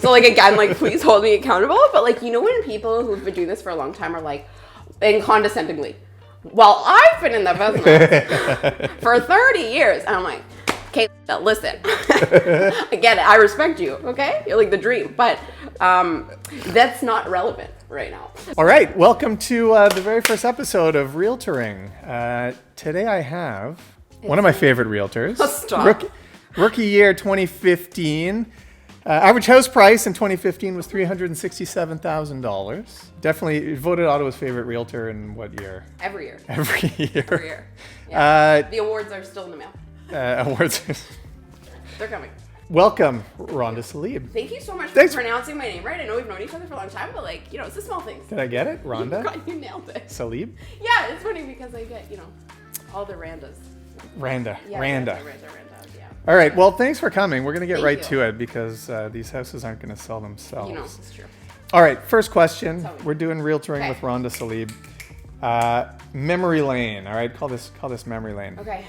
So like, again, like, please hold me accountable. But like, you know, when people who've been doing this for a long time are like, and condescendingly, well, I've been in the business for 30 years. And I'm like, okay, listen, I get it. I respect you. Okay. You're like the dream, but that's not relevant right now. All right. Welcome to the very first episode of Realtoring. Today I have one of my favorite realtors. Stop. Rookie year 2015. Average house price in 2015 was $367,000. Definitely voted Ottawa's favorite realtor in what year? Every year. Every year. Every year. Yeah. The awards are still in the mail. Awards. They're coming. Welcome, Randa Salib. Thank you so much for pronouncing my name right. I know we've known each other for a long time, but like, you know, it's the small things. Did I get it? Randa? You nailed it. Salib? Yeah, it's funny because I get, you know, all the Randas. Randa. Yeah, Randa. Yeah. All right. Well, thanks for coming. We're going to get right Thank to it because these houses aren't going to sell themselves. You know, it's true. All right. First question. Tell me. We're doing Realtoring with Randa Salib. Memory lane. All right. Call this memory lane. Okay.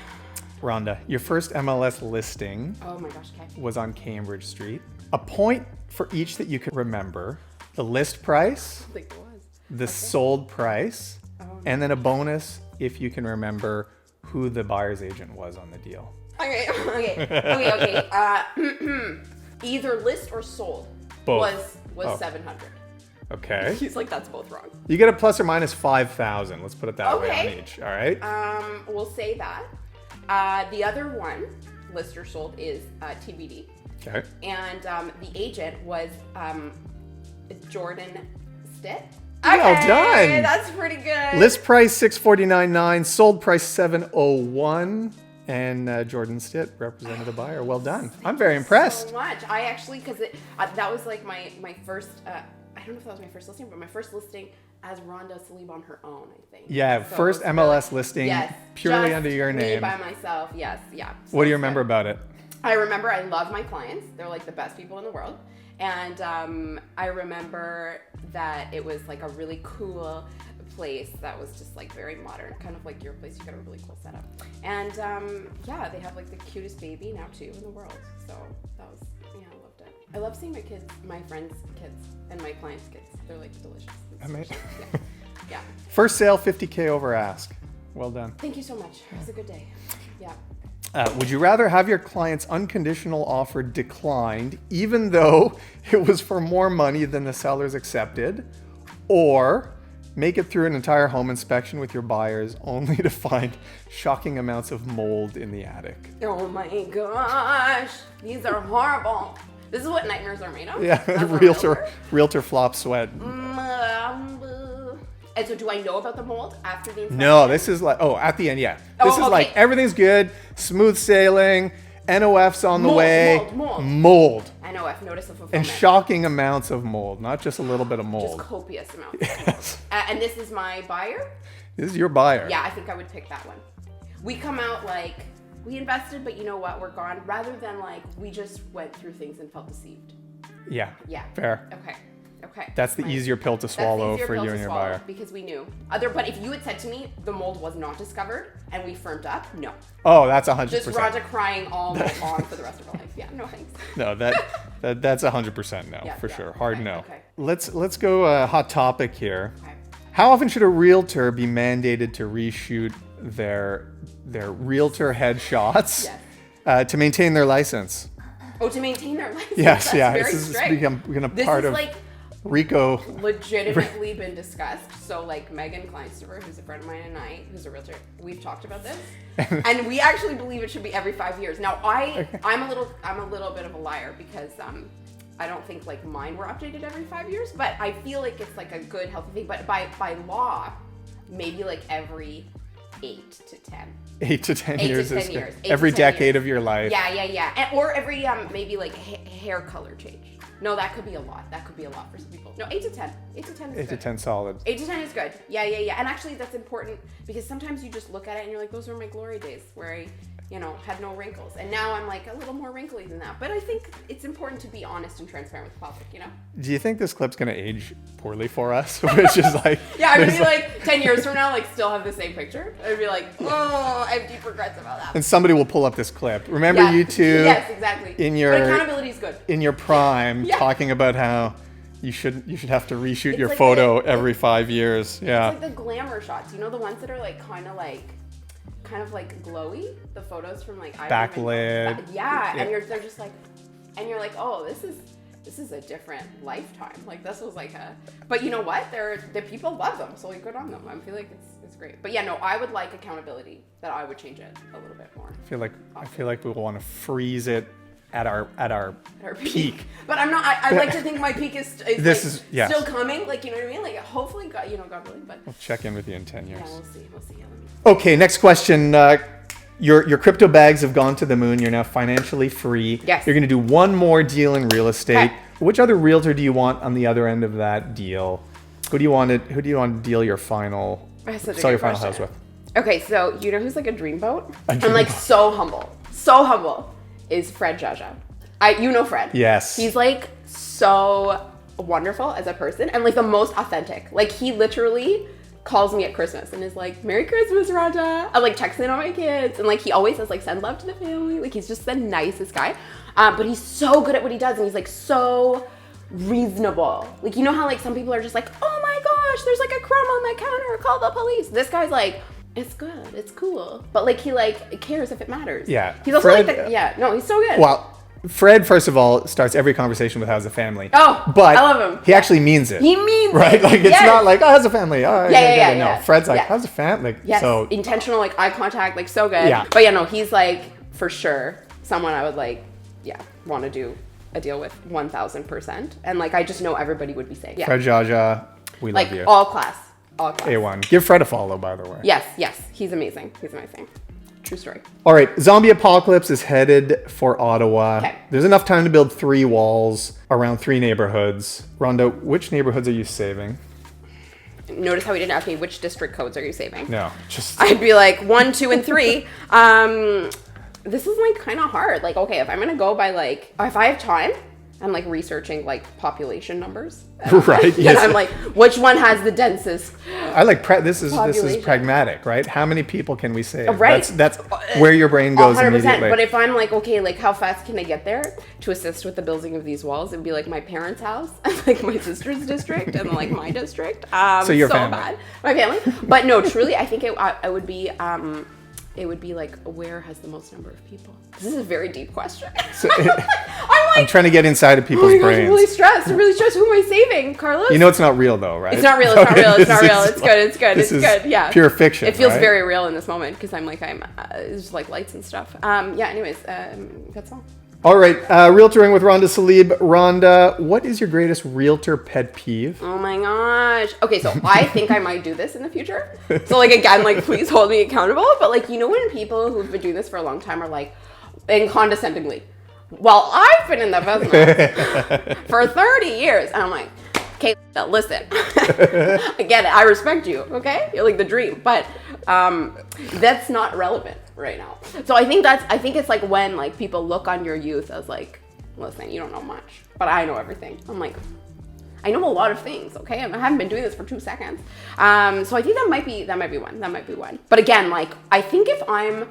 Randa, your first MLS listing Oh my gosh, okay. was on Cambridge Street. A point for each that you could remember. The list price, I think it was. the sold price, and then a bonus if you can remember who the buyer's agent was on the deal. Okay. Either list or sold Both. was 700. Okay. He's like, that's both wrong. You get a plus or minus 5,000. Let's put it that way on each. All right. We'll say that. The other one, list or sold, is TBD. Okay. And the agent was Jordan Stitt. Well done. That's pretty good. List price 649.9, sold price 701, and Jordan Stitt represented the buyer. Well done. I'm very impressed. So much. I actually, because that was like my first. I don't know if that was my first listing, but my first listing as Randa Salib on her own, I think. Yeah, So first it was MLS listing yes, purely just under your me name. by myself. Yes, yeah. So What do you it's remember good. about it? I remember I love my clients. They're like the best people in the world. And I remember that it was like a really cool place that was just like very modern, kind of like your place. You got a really cool setup. And yeah, they have like the cutest baby now too in the world. So that was, yeah, I loved it. I love seeing my kids, my friends' kids, and my clients' kids. They're like delicious. Amazing. Yeah. Yeah. First sale, 50K over ask. Well done. Thank you so much. It was a good day. Yeah. Would you rather have your client's unconditional offer declined, even though it was for more money than the sellers accepted, or make it through an entire home inspection with your buyers only to find shocking amounts of mold in the attic? Oh my gosh. These are horrible. This is what nightmares are made of. Yeah, That's a realtor flop sweat. And so do I know about the mold after the inspection? No, this is like, at the end, yeah. This is okay. like everything's good, smooth sailing, NOF's on the way. Mold. I know, I've noticed a fulfillment. And shocking amounts of mold, not just a little bit of mold. Just copious amounts. Yes. And this is my buyer? This is your buyer. Yeah, I think I would pick that one. We come out like, we invested, but you know what, we're gone. Rather than like, we just went through things and felt deceived. Yeah. Yeah. Fair. Okay. That's the easier pill to swallow for you and your buyer. Because we knew. But if you had said to me, the mold was not discovered and we firmed up, no. Oh, that's 100%. Just Randa crying all night long for the rest of her life. Yeah, no thanks. No, that's 100% no, for sure. Hard no. Okay. Let's go hot topic here. Okay. How often should a realtor be mandated to reshoot their realtor headshots to maintain their license? Oh, to maintain their license? Yes, That's yeah. very This has strict. become a This part is of like RICO. legitimately been discussed. So like Megan Kleinstover, who's a friend of mine, and I, who's a realtor, we've talked about this. And we actually believe it should be every 5 years. Now I'm a little bit of a liar because I don't think like mine were updated every 5 years, but I feel like it's like a good healthy thing. But by law, maybe like every 8 to 10. 8 to 10 years is good. 8 Every to 10 decade years. of your life. Yeah. Or every maybe like hair color change. No, that could be a lot. That could be a lot for some people. No, 8 to 10. 8 to 10 is 8 good. to 10 solid. 8 to 10 is good. Yeah. And actually that's important because sometimes you just look at it and you're like, those are my glory days where I had no wrinkles. And now I'm like a little more wrinkly than that. But I think it's important to be honest and transparent with the public. Do you think this clip's going to age poorly for us? Which is like... Yeah, I'm going to be like 10 years from now, like still have the same picture. I'd be like, oh, I have deep regrets about that. And somebody will pull up this clip. Remember you two... Yes, exactly. In your, but accountability is good. In your prime, talking about how you should have to reshoot your like photo every 5 years. Yeah. It's like the glamour shots. The ones that are like kind of like glowy, the photos from like backlit. And they're just like, and you're like, oh, this is a different lifetime. Like this was like but you know what? The people love them, so like good on them. I feel like it's great. But yeah, no, I would like accountability. That I would change it a little bit more. I feel like we want to freeze it at our peak. But I'm not. I like to think my peak is still coming. Like, you know what I mean? Like, hopefully, God willing. But we'll check in with you in 10 years. Yeah, we'll see. Okay, next question. Your crypto bags have gone to the moon. You're now financially free. Yes. You're going to do one more deal in real estate. Okay. Which other realtor do you want on the other end of that deal? Who do you want to deal your final house with? Okay, so you know who's like a dreamboat? I'm like so humble. Is Fred Jaja. You know Fred. Yes. He's like so wonderful as a person and like the most authentic. Like he literally calls me at Christmas and is like, Merry Christmas, Randa. I'm like texting all my kids and like he always says like send love to the family. Like he's just the nicest guy. But he's so good at what he does and he's like so reasonable. Like you know how like some people are just like, oh my gosh, there's like a crumb on my counter, call the police. This guy's like, it's good, it's cool. But like he like cares if it matters. Yeah. He's also Fred, he's so good. Well, Fred, first of all, starts every conversation with how's the family. Oh, but I love him. He actually means it. He means it. Right? Like it's not like, oh, how's the family? Oh, No, Fred's like, how's the family? Like, yes. So intentional like eye contact, like so good. Yeah. But he's like for sure someone I would like, want to do a deal with 1000%. And like I just know everybody would be saying. Yeah. Fred Jaja, we love like you. All class. A1. Give Fred a follow, by the way. Yes. He's amazing. True story. All right. Zombie apocalypse is headed for Ottawa. Okay. There's enough time to build 3 walls around 3 neighborhoods. Rhonda, which neighborhoods are you saving? Notice how he didn't ask me which district codes are you saving. No, just... I'd be like 1, 2, and 3. This is like kind of hard. Like, okay, if I'm going to go by like, if I have time, I'm like researching like population numbers. Right. Yes. And I'm like, which one has the densest? I like this is pragmatic, right? How many people can we save? Right. That's where your brain goes 100%. Immediately. But if I'm like, okay, like how fast can I get there to assist with the building of these walls? It'd be like my parents' house, and like my sister's district, and like my district. So your family. Bad. My family. But no, truly, I think it would be. It would be like, where has the most number of people? This is a very deep question. So I'm trying to get inside of people's brains. I'm really stressed. Who am I saving, Carlos? You know it's not real though, right? It's not real. It's good. Yeah. Pure fiction. It feels very real in this moment because I'm it's just like lights and stuff. Anyways, that's all. All right, Realtoring with Randa Salib. Rhonda, what is your greatest realtor pet peeve? Oh my gosh. Okay, so I think I might do this in the future. So like again, like please hold me accountable. But like when people who've been doing this for a long time are like, and condescendingly, well, I've been in the business for 30 years. And I'm like, okay, listen, I get it. I respect you. Okay, you're like the dream, but that's not relevant right now. So I think it's like when like people look on your youth as like, listen, you don't know much, but I know everything. I'm like, I know a lot of things. Okay, I haven't been doing this for 2 seconds. So I think that might be one. But again, like I think if I'm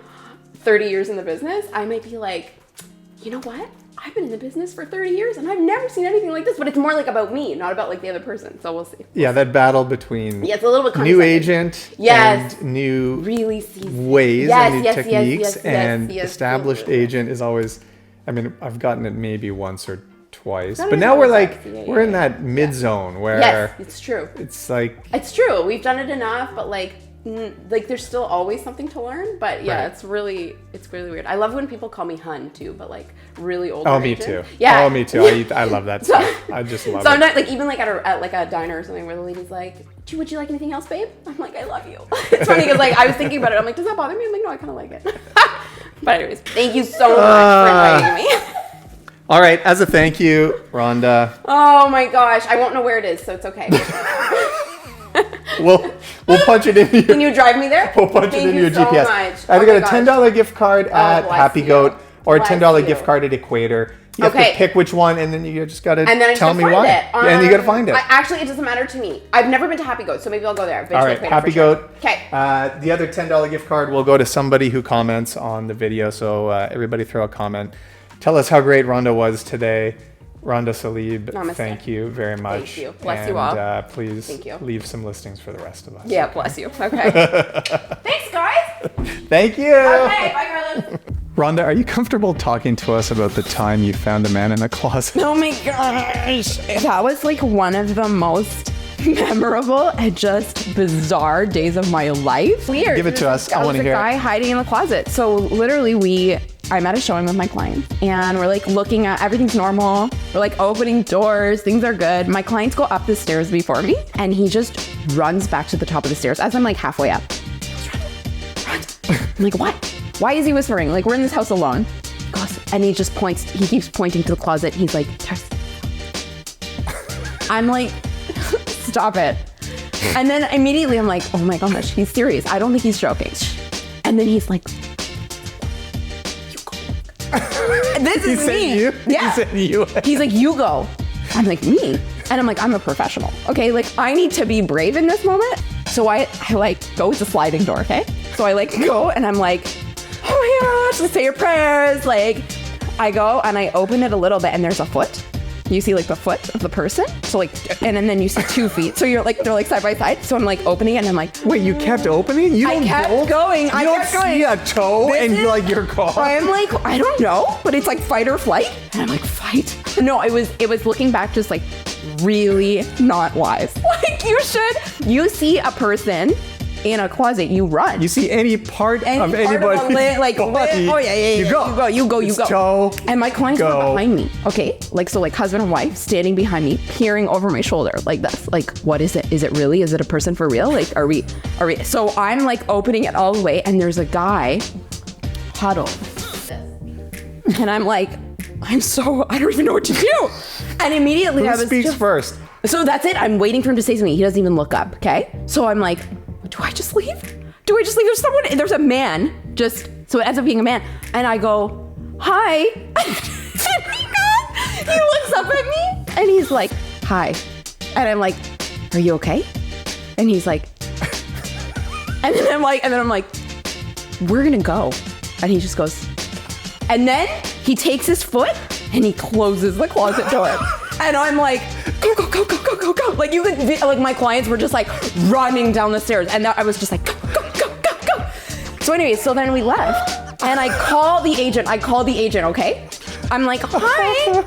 30 years in the business, I might be like, you know what? I've been in the business for 30 years and I've never seen anything like this, but it's more like about me, not about like the other person. So we'll see. That battle between it's a little bit new agent and new really ways and new techniques and established agent is always, I mean, I've gotten it maybe once or twice, but now we're like, we're in that mid zone where it's true. It's true. We've done it enough, but like there's still always something to learn, but it's really weird. I love when people call me hun too, but like really old. Oh, me too. Yeah. Oh, me too. I love that stuff. I just love it. Sometimes, like even like at like a diner or something where the lady's like, would you like anything else, babe? I'm like, I love you. It's funny because like I was thinking about it. I'm like, does that bother me? I'm like, no, I kind of like it. But anyways, thank you so much for inviting me. All right, as a thank you, Rhonda. Oh my gosh, I won't know where it is, so it's okay. We'll punch it in Can you drive me there? We'll punch Thank it in you your so GPS. much. Either Oh get a my $10 gift card at bless Happy you. Goat or a Bless $10 you. gift card at Equator. You have Okay. to pick which one, and then you just gotta And then I tell just me gotta why. find it. And you gotta find it. Actually, it doesn't matter to me. I've never been to Happy Goat, so maybe I'll go there. I've been All to right, Equator Happy for sure. Goat. Okay. The other $10 gift card will go to somebody who comments on the video. So everybody throw a comment. Tell us how great Randa was today. Randa Salib, Namaste. thank you very much. Thank you. Bless you all. Please Thank you. leave some listings for the rest of us. Yeah, bless you. Okay. Thanks, guys. Thank you. Okay, bye, Carlos. Rhonda, are you comfortable talking to us about the time you found a man in a closet? Oh my gosh. That was like one of the most memorable and just bizarre days of my life. Weird. Give it to us. I wanna hear it. There was a guy hiding in the closet. So literally I'm at a showing with my clients and we're like looking at everything's normal. We're like opening doors. Things are good. My clients go up the stairs before me and he just runs back to the top of the stairs as I'm like halfway up. Run. I'm like, what? Why is he whispering? Like, we're in this house alone. Goes, and he just points, he keeps pointing to the closet. He's like, Tess. I'm like, stop it. And then immediately I'm like, oh my gosh, he's serious. I don't think he's joking. And then he's like, you go. This is He said me. you? Yeah. He said you. He's like, you go. I'm like, me? And I'm like, I'm a professional. Okay, like I need to be brave in this moment. So I like go, it's a sliding door, okay? So I like go and I'm like, oh my gosh, let's say your prayers. Like I go and I open it a little bit and there's a foot. You see like the foot of the person. So like, and then you see 2 feet. So you're like, they're like side by side. So I'm like opening it and I'm like, Wait, you kept opening? You I don't kept go? going. You I don't kept going. see a toe This and is- you're like, you're caught. I'm like, I don't know, but it's like fight or flight. And I'm like, fight. No, it was looking back just like really not wise. Like you see a person in a closet, you run. You see any part of Part anybody's of a like, body, oh yeah, you go. you go. It's toe, And my clients were go. behind me. Okay, like so, like husband and wife standing behind me, peering over my shoulder like this. Like, what is it? Is it really? Is it a person for real? Like, are we? So I'm like opening it all the way, and there's a guy huddled, and I'm like, I don't even know what to do. And immediately Who I was speaks just, first? so that's it. I'm waiting for him to say something. He doesn't even look up. Okay. So I'm like, do I just leave? There's a man just, so it ends up being a man. And I go, hi. He looks up at me and he's like, hi. And I'm like, are you okay? And he's like, and then I'm like, we're gonna go. And he just goes, and then he takes his foot and he closes the closet door. And I'm like, go. Like you could, like my clients were just like running down the stairs. And I was just like, go. So anyways, so then we left and I call the agent, okay? I'm like, hi.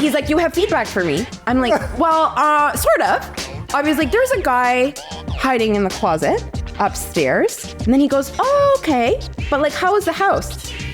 He's like, you have feedback for me. I'm like, well, sort of. I was like, there's a guy hiding in the closet upstairs. And then he goes, oh, okay. But like, how is the house?